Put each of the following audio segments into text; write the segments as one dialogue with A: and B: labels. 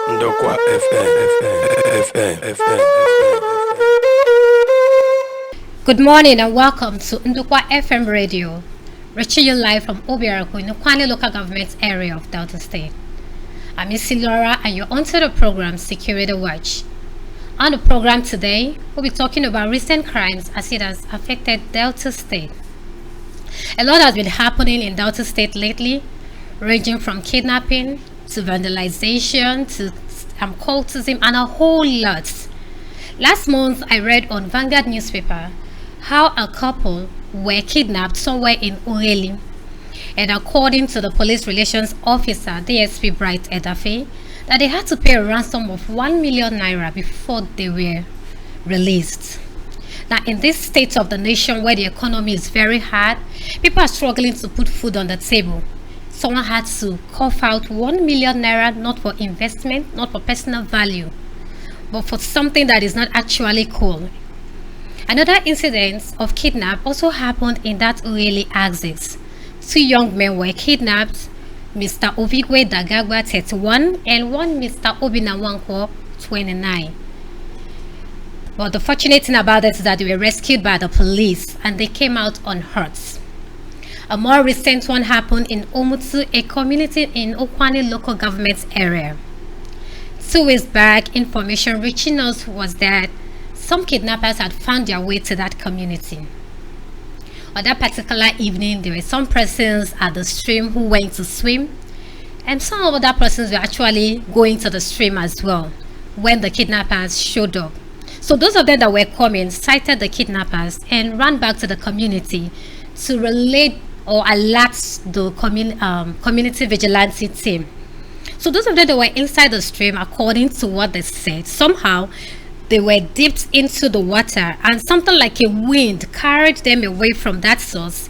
A: Ndokwa FM.
B: Good morning and welcome to Ndokwa FM Radio, reaching you live from Obiarako in the Kwani local government area of Delta State. I'm Isi Laura and you're onto the program Security Watch. On the program today, we'll be talking about recent crimes as it has affected Delta State. A lot has been happening in Delta State lately, ranging from kidnapping to vandalization to cultism and a whole lot. Last month, I read on Vanguard newspaper how a couple were kidnapped somewhere in Ureli. And according to the police relations officer, DSP Bright Edafe, that they had to pay a ransom of 1 million naira before they were released. Now, in this state of the nation where the economy is very hard, people are struggling to put food on the table. Someone had to cough out 1 million naira, not for investment, not for personal value, but for something that is not actually cool. Another incident of kidnap also happened in that Ureli axis. 2 young men were kidnapped, Mr. Ovigwe Dagagwa 31 and one Mr. Obinawanko 29. But the fortunate thing about it is that they were rescued by the police and they came out unhurt. A more recent one happened in Omutu, a community in Okwani local government area. 2 weeks back, information reaching us was that some kidnappers had found their way to that community. On that particular evening, there were some persons at the stream who went to swim, and some other persons were actually going to the stream as well when the kidnappers showed up. So those of them that were coming sighted the kidnappers and ran back to the community to relate or alert the community vigilante team. So those of them that were inside the stream, according to what they said, somehow they were dipped into the water and something like a wind carried them away from that source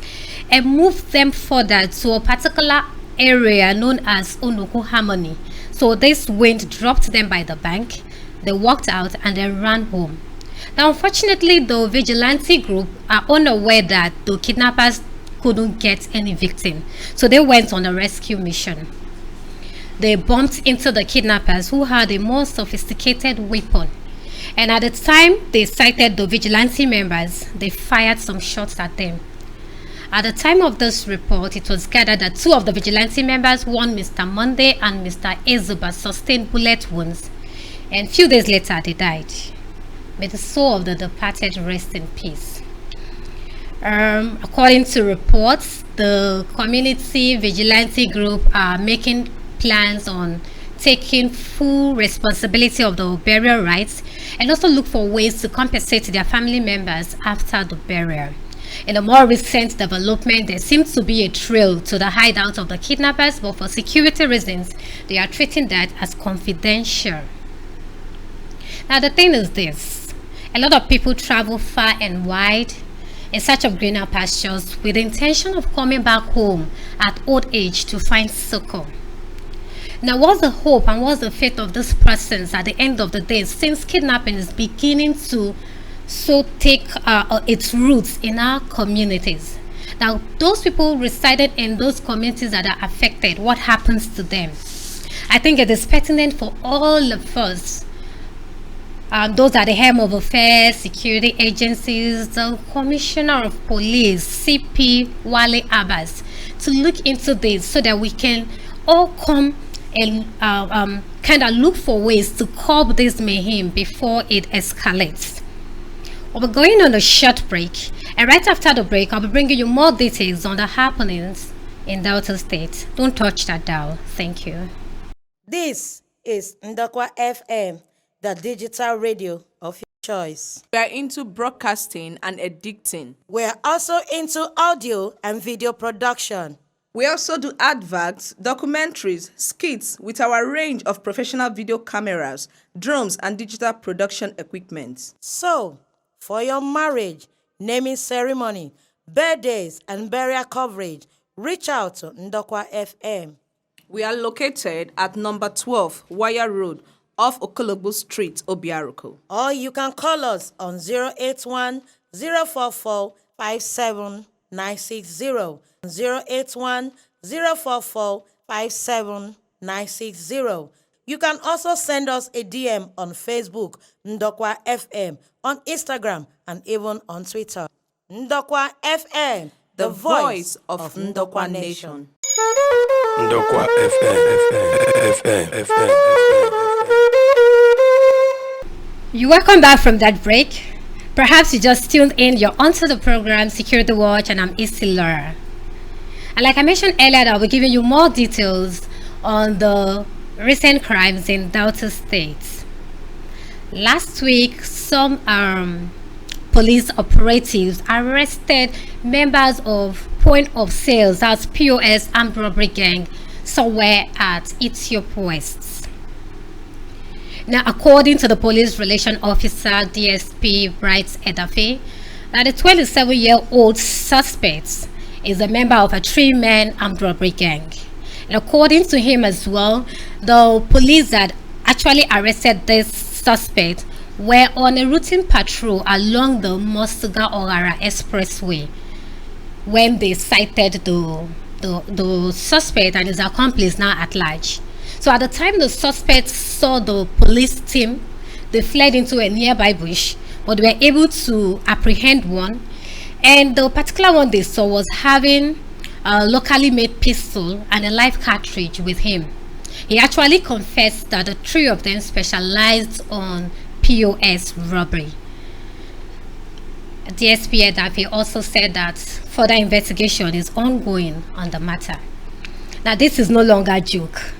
B: and moved them further to a particular area known as Onuku Harmony. So this wind dropped them by the bank, they walked out and then ran home. Now unfortunately, the vigilante group are unaware that the kidnappers couldn't get any victim, so they went on a rescue mission. They bumped into the kidnappers who had a more sophisticated weapon, and at the time they sighted the vigilante members, they fired some shots at them. At the time of this report, it was gathered that 2 of the vigilante members, one Mr. Monday and Mr. Ezuba, sustained bullet wounds, and few days later they died. May the soul of the departed rest in peace. According to reports, the community vigilante group are making plans on taking full responsibility of the burial rites and also look for ways to compensate their family members after the burial. In a more recent development, there seems to be a trail to the hideout of the kidnappers, but for security reasons, they are treating that as confidential. Now the thing is this, a lot of people travel far and wide in search of greener pastures with the intention of coming back home at old age to find succor. Now what's the hope and what's the fate of these persons at the end of the day, since kidnapping is beginning to take its roots in our communities? Now those people resided in those communities that are affected, what happens to them? I think it is pertinent for all of us, those at the helm of affairs, security agencies, the Commissioner of Police, CP Wale Abbas, to look into this so that we can all come and kind of look for ways to curb this mayhem before it escalates. We're going on a short break, and right after the break, I'll be bringing you more details on the happenings in Delta State. Don't touch that dial. Thank you.
C: This is Ndokwa FM, the digital radio of your choice.
D: We are into broadcasting and editing.
C: We are also into audio and video production.
D: We also do adverts, documentaries, skits with our range of professional video cameras, drones, and digital production equipment.
C: So, for your marriage, naming ceremony, birthdays, and burial coverage, reach out to Ndokwa FM.
D: We are located at number 12 Wire Road, off Okologbo Street, Obiaroko.
C: Or you can call us on 081 044 57960. 081 044 57960. You can also send us a DM on Facebook, Ndokwa FM, on Instagram, and even on Twitter. Ndokwa FM,
D: The voice of Ndokwa Nation.
A: Ndokwa FM.
B: You're welcome back from that break. Perhaps you just tuned in. You're onto the program Security Watch, and I'm Isi Laura. And like I mentioned earlier, I'll be giving you more details on the recent crimes in Delta State. Last week, some police operatives arrested members of Point of Sales, that's POS armed robbery gang, somewhere at Ethiop West. Now, according to the police relation officer, DSP Bright Edafe, that the 27-year-old suspect is a member of a 3-man armed robbery gang. And according to him as well, the police that actually arrested this suspect were on a routine patrol along the Mosuga-Orara Expressway when they sighted the suspect and his accomplice now at large. So at the time the suspects saw the police team, they fled into a nearby bush, but they were able to apprehend one. And the particular one they saw was having a locally made pistol and a live cartridge with him. He actually confessed that the 3 of them specialized on POS robbery. DSP Edafe also said that further investigation is ongoing on the matter. Now, this is no longer a joke.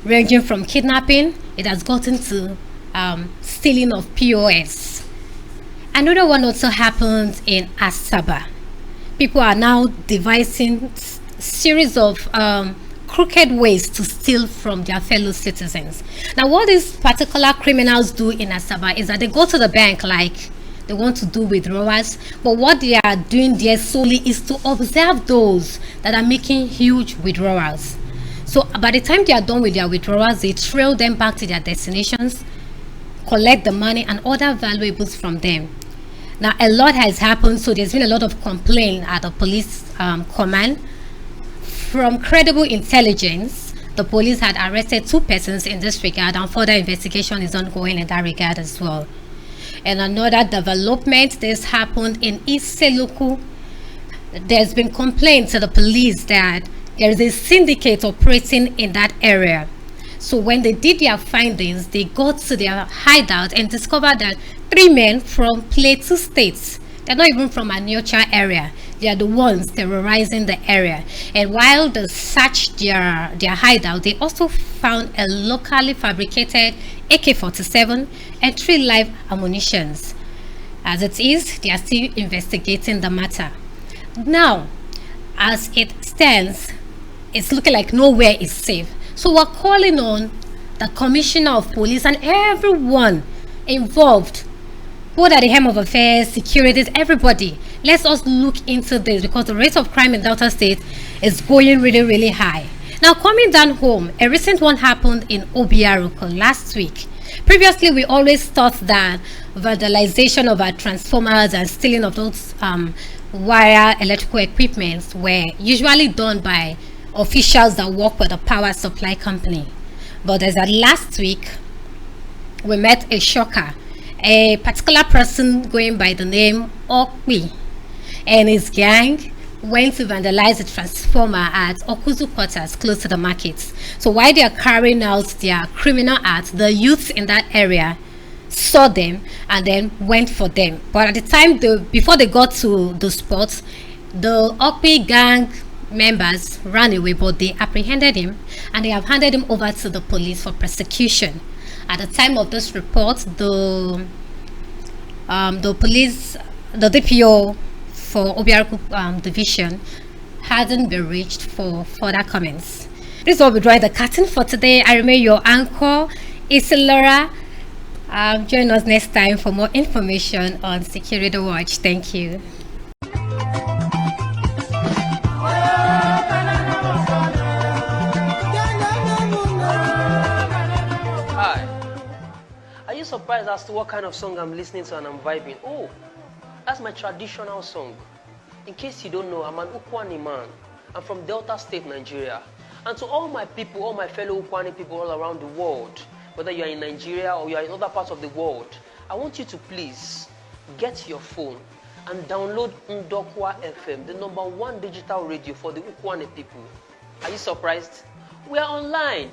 B: Ranging from kidnapping, it has gotten to stealing of POS. Another one also happened in Asaba. People are now devising series of crooked ways to steal from their fellow citizens. Now, what these particular criminals do in Asaba is that they go to the bank like they want to do withdrawals, but what they are doing there solely is to observe those that are making huge withdrawals. So by the time they are done with their withdrawals, they trail them back to their destinations, collect the money and other valuables from them. Now, a lot has happened, so there's been a lot of complaint at the police command. From credible intelligence, the police had arrested 2 persons in this regard, and further investigation is ongoing in that regard as well. And another development, this happened in Isi Laura. There's been complaints to the police that there is a syndicate operating in that area. So when they did their findings, they got to their hideout and discovered that 3 men from Plateau states, they're not even from Aniocha area, they are the ones terrorizing the area. And while they searched their hideout, they also found a locally fabricated AK-47 and 3 live ammunitions. As it is, they are still investigating the matter. Now, as it stands, it's looking like nowhere is safe. So we're calling on the Commissioner of Police and everyone involved, both at the helm of affairs, securities, everybody. Let us look into this because the rate of crime in Delta State is going really, really high. Now, coming down home, a recent one happened in Obiaruko last week. Previously, we always thought that vandalization of our transformers and stealing of those wire electrical equipments were usually done by officials that work with the power supply company. But as of last week, we met a shocker. A particular person going by the name Okpi and his gang went to vandalize a transformer at Okuzu quarters close to the markets. So while they are carrying out their criminal acts, the youths in that area saw them and then went for them. But at the time, before they got to the spot, the Okpi gang members ran away, but they apprehended him and they have handed him over to the police for prosecution. At the time of this report, the police, the DPO for Obiaruku division hadn't been reached for further comments. This is what we draw the curtain for today. I remain your anchor, Isi Laura. Join us next time for more information on Security Watch. Thank you.
E: Are you surprised as to what kind of song I'm listening to and I'm vibing? Oh, that's my traditional song. In case you don't know, I'm an Ukwani man. I'm from Delta State, Nigeria. And to all my people, all my fellow Ukwani people all around the world, whether you are in Nigeria or you are in other parts of the world, I want you to please get your phone and download Ndokwa FM, the #1 digital radio for the Ukwane people. Are you surprised? We are online.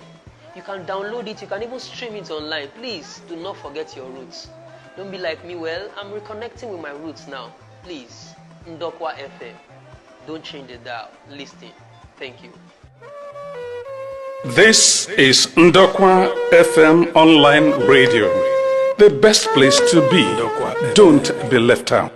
E: You can download it, you can even stream it online. Please do not forget your roots. Don't be like me. Well, I'm reconnecting with my roots now. Please, Ndokwa FM. Don't change the dial. Listen. Thank you.
F: This is Ndokwa FM online radio. The best place to be. Don't be left out.